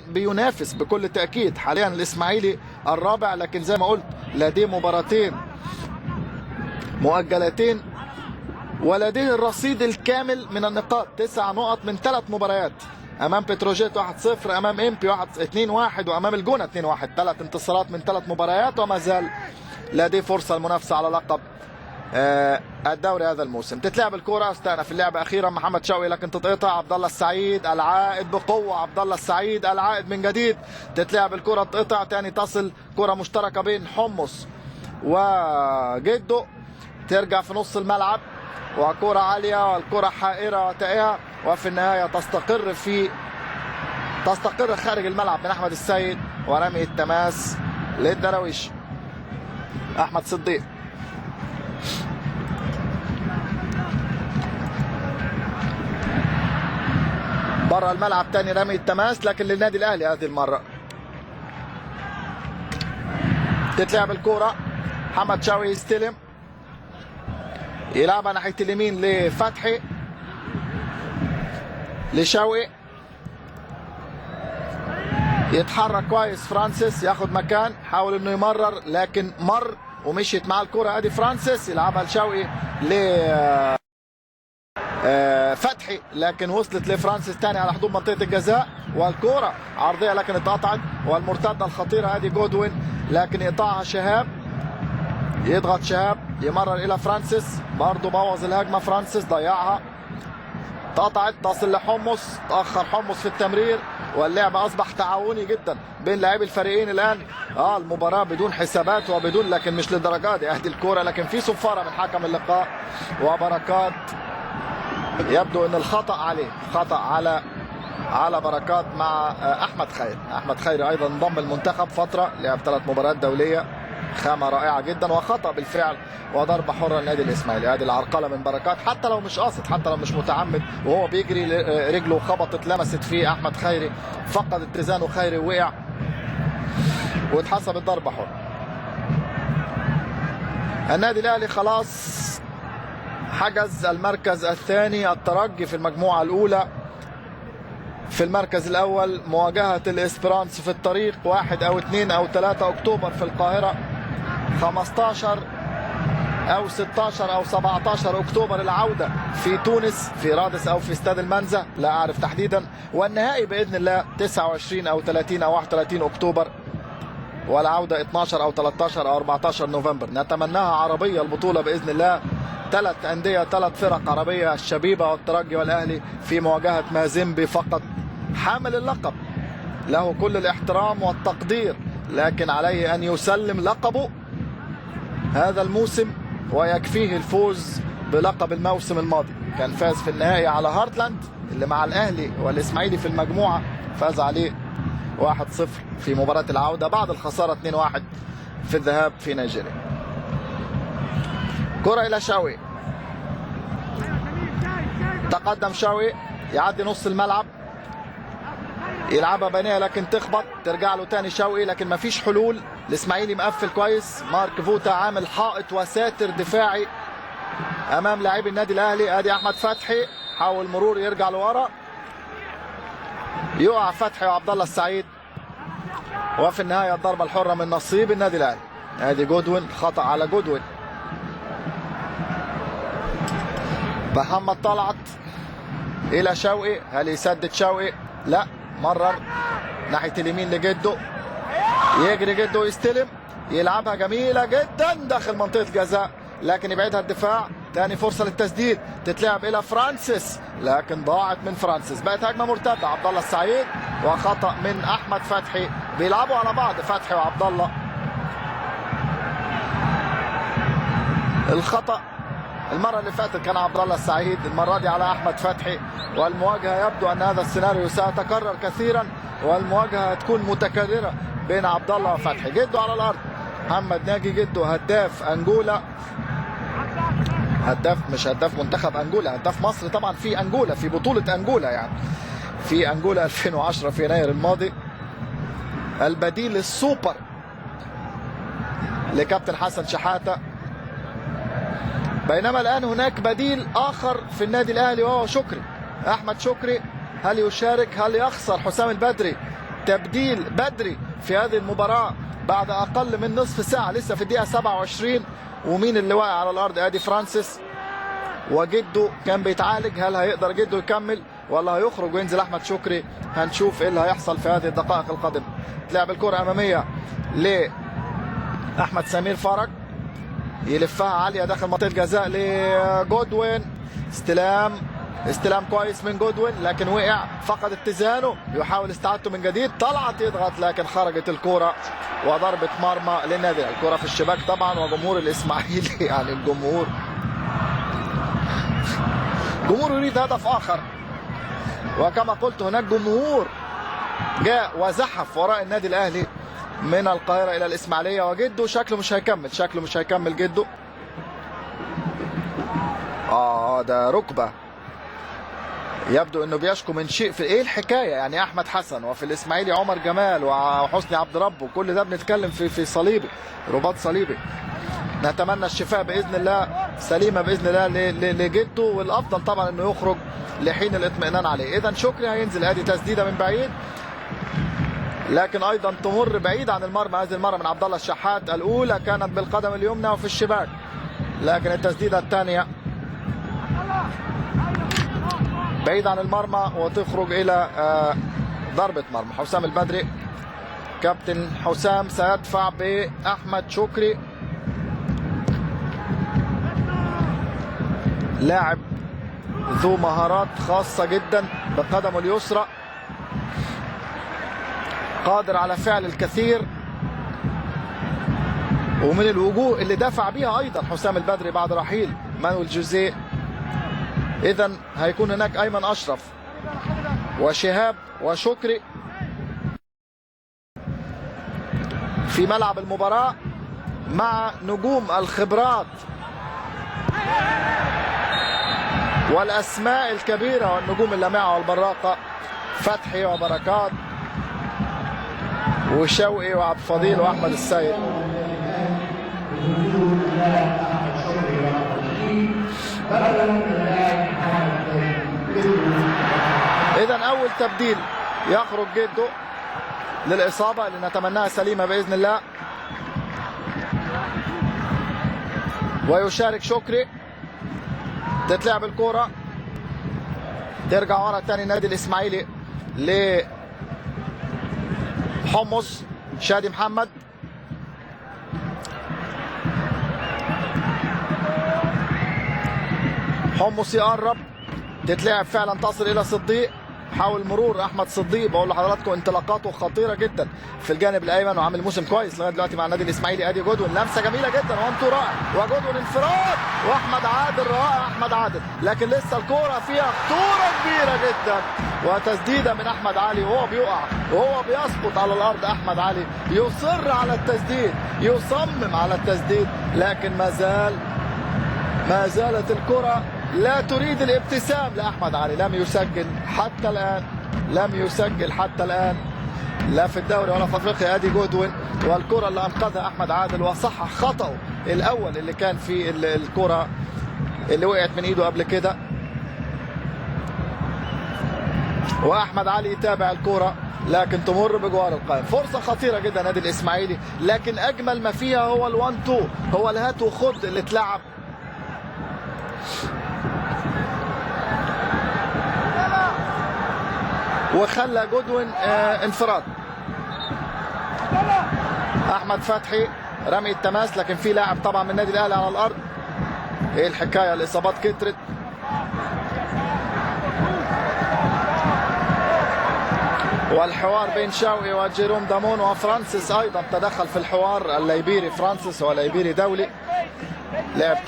بينافس بكل تأكيد. حاليا الإسماعيلي الرابع، لكن زي ما قلت لديه مباراتين مؤجلتين ولديه الرصيد الكامل من النقاط، 9 نقط من 3 مباريات، امام بتروجيت 1-0، امام امبي 2-1، وامام الجونه 2-1. 3 انتصارات من 3 مباريات، وما زال لديه فرصه المنافسه على لقب الدوري هذا الموسم. تتلعب الكره، استأنف اللعبه اخيرا محمد شوقي، لكن تتقطع. عبد الله السعيد العائد بقوه، عبد الله السعيد العائد من جديد. تتلعب الكره، تقطع تاني، تصل كره مشتركه بين حمص وجدو، ترجع في نص الملعب، وكرة عالية، والكرة حائرة وتائهة، وفي النهاية تستقر خارج الملعب من أحمد السيد، ورمي التماس للدراويش. أحمد صديق برا الملعب، تاني رمي التماس لكن للنادي الأهلي هذه المرة. تتلعب الكرة، محمد شوقي يستلم، يلعبها ناحية اليمين لفتحي، لشوقي، يتحرك كويس فرانسيس، ياخد مكان، حاول انه يمرر لكن مر ومشيت مع الكرة. ادي فرانسيس يلعبها لشوقي فتحي، لكن وصلت لفرانسيس تاني على حدود منطقة الجزاء، والكرة عرضية لكن اتقطعت، والمرتدة الخطيرة ادي جودوين، لكن يقطعها شهاب، يضغط شهاب، يمرر الى فرانسيس، برضه بوظ الهجمه فرانسيس، ضيعها، اتقطعت، تصل لحمص، تاخر حمص في التمرير، واللعب اصبح تعاوني جدا بين لاعبي الفريقين الان. المباراه بدون حسابات وبدون، لكن مش للدرجات دي اهدي الكوره، لكن في صفاره من حكم اللقاء، وبركات يبدو ان الخطا عليه، خطا على بركات مع احمد خيري. احمد خيري ايضا انضم المنتخب فتره، لعب 3 مباريات دوليه، خامة رائعة جدا، وخطأ بالفعل، وضربة حرة للنادي الإسماعيلي. هذه العرقلة من بركات، حتى لو مش قاصد، حتى لو مش متعمد، وهو بيجري رجله خبطت لمست في أحمد خيري، فقد اتزانه خيري ووقع، واتحسبت ضربة حرة. النادي الأهلي خلاص حجز المركز الثاني، الترجي في المجموعة الأولى في المركز الأول، مواجهة الإسبرانس في الطريق 1 أو 2 أو 3 أكتوبر في القاهرة، 15 أو 16 أو 17 أكتوبر العودة في تونس، في رادس أو في استاد المنزه، لا أعرف تحديدا، والنهائي بإذن الله 29 أو 30 أو 31 أكتوبر، والعودة 12 أو 13 أو 14 نوفمبر. نتمناها عربية البطولة بإذن الله، 3 أندية، 3 فرق عربية، الشبيبة والترجي والأهلي في مواجهة مازيمبي فقط. حامل اللقب له كل الاحترام والتقدير، لكن عليه أن يسلم لقبه هذا الموسم، ويكفيه الفوز بلقب الموسم الماضي. كان فاز في النهائي على هارتلاند اللي مع الأهلي والإسماعيلي في المجموعة، فاز عليه 1-0 في مباراة العودة بعد الخسارة 2-1 في الذهاب في نيجيريا. كرة إلى شوقي، تقدم شوقي، يعدي نص الملعب، يلعبها بنيه لكن تخبط، ترجع له تاني شوقي، لكن مفيش حلول. الاسماعيلي مقفل كويس، مارك فوتا عامل حائط وساتر دفاعي امام لاعبي النادي الاهلي. ادي احمد فتحي، حاول مرور، يرجع لورا، يقع فتحي وعبد الله السعيد، وفي النهايه الضربه الحره من نصيب النادي الاهلي. ادي جودوين، خطا على جودوين. محمد طلعت الى شوقي، هل يسدد شوقي؟ لا، مرر ناحيه اليمين لجدو، يجري جدو، يستلم، يلعبها جميله جدا داخل منطقه جزاء، لكن يبعدها الدفاع. تاني فرصه للتسديد، تتلعب الى فرانسيس، لكن ضاعت من فرانسيس، بقت هجمه مرتده. عبد الله السعيد، وخطا من احمد فتحي، بيلعبوا على بعض فتحي وعبد الله. الخطا المرة اللي فاتت كان عبد الله السعيد، المرة دي على أحمد فتحي، والمواجهة يبدو أن هذا السيناريو سيتكرر كثيرا، والمواجهة هتكون متكررة بين عبد الله وفتحي. جدو على الأرض، محمد ناجي جدو هداف أنجولا، هداف مش هداف منتخب أنجولا، هداف مصر طبعا في أنجولا، في بطولة أنجولا، يعني في أنجولا 2010 في يناير الماضي، البديل السوبر لكابتن حسن شحاتة. بينما الآن هناك بديل آخر في النادي الأهلي، وهو شكري، أحمد شكري. هل يشارك؟ هل يخسر حسام البدري تبديل بدري في هذه المباراة بعد أقل من نصف ساعة، لسه في الدقيقة 27. ومين اللي واقع على الأرض؟ أدي فرانسيس، وجده كان بيتعالج. هل هيقدر جده يكمل ولا هيخرج وينزل أحمد شكري؟ هنشوف إيه اللي هيحصل في هذه الدقائق القادمة. تلعب الكرة أمامية لأحمد سمير فرج، يلفها عالية داخل منطقة الجزاء لجودوين. استلام كويس من جودوين، لكن وقع، فقد اتزانه، يحاول استعادته من جديد. طلعت يضغط لكن خرجت الكرة وضربة مرمى للنادي. الكرة في الشباك طبعا، وجمهور الإسماعيلي يعني الجمهور يريد هدف آخر. وكما قلت هناك جمهور جاء وزحف وراء النادي الأهلي من القاهرة إلى الإسماعيلية. وجده شكله مش هيكمل جده. ده ركبة، يبدو انه بيشكو من شيء. في ايه الحكايه يعني؟ احمد حسن، وفي الاسماعيلي عمر جمال وحسني عبد رب، وكل ده بنتكلم في صليبي، رباط صليبي. نتمنى الشفاء باذن الله، سليمه باذن الله لجده، والافضل طبعا انه يخرج لحين الاطمئنان عليه. اذا شكري هينزل. ادي تسديده من بعيد، لكن ايضا تمر بعيد عن المرمى. هذه المره من عبد الله الشحات، الاولى كانت بالقدم اليمنى وفي الشباك، لكن التسديده الثانيه بعيد عن المرمى وتخرج الى ضربة مرمى. حسام البدري، كابتن حسام، سيدفع بأحمد شكري، لاعب ذو مهارات خاصة جدا بقدمه اليسرى، قادر على فعل الكثير، ومن الوجوه اللي دفع بها ايضا حسام البدري بعد رحيل مانويل جوزيه. اذا هيكون هناك ايمن اشرف وشهاب وشكري في ملعب المباراة مع نجوم الخبرات والاسماء الكبيرة والنجوم اللامعة والبراقة، فتحي وبركات وشوقي وعبد الفضيل واحمد السيد. اذا اول تبديل يخرج جده للاصابه اللي نتمناها سليمه باذن الله، ويشارك شكري. تتلعب الكوره، ترجع ورا تاني النادي الاسماعيلي لحمص شادي محمد. حمص يقرب، تتلعب فعلا، تصل الى صديق، حاول مرور احمد صديق. بقول لحضراتكم انطلاقاته خطيره جدا في الجانب الايمن، وعامل موسم كويس لغايه دلوقتي مع النادي الاسماعيلي. ادي جودوين، لمسه جميله جدا، وانتو رائع، وجودوين انفراد، واحمد عادل رائع. احمد عادل، لكن لسه الكوره فيها خطوره كبيره جدا، وتسديده من احمد علي وهو بيقع وهو بيسقط على الارض. احمد علي يصر على التسديد، يصمم على التسديد، لكن ما زالت الكره لا تريد الابتسام لأحمد علي. لم يسجل حتى الآن، لا في الدوري ولا في افريقيا. ادي جودوين، والكرة اللي انقذها احمد عادل وصحح خطأه الاول اللي كان في الكرة اللي وقعت من ايده قبل كده. واحمد علي يتابع الكرة لكن تمر بجوار القائم. فرصة خطيرة جدا نادي الاسماعيلي، لكن اجمل ما فيها هو الوان تو، هو الهات وخد اللي اتلعب. وخلى جودوين انفراد. احمد فتحي رمي التماس، لكن في لاعب طبعا من النادي الاهلي على الارض. ايه الحكايه؟ الاصابات كترت. والحوار بين شوقي وجيروم دامون وفرانسيس ايضا تدخل في الحوار. الليبيري فرانسيس هو ليبيري دولي، لعب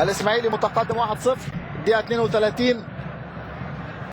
الاسماعيلي متقدم 1-0 دقيقة 32.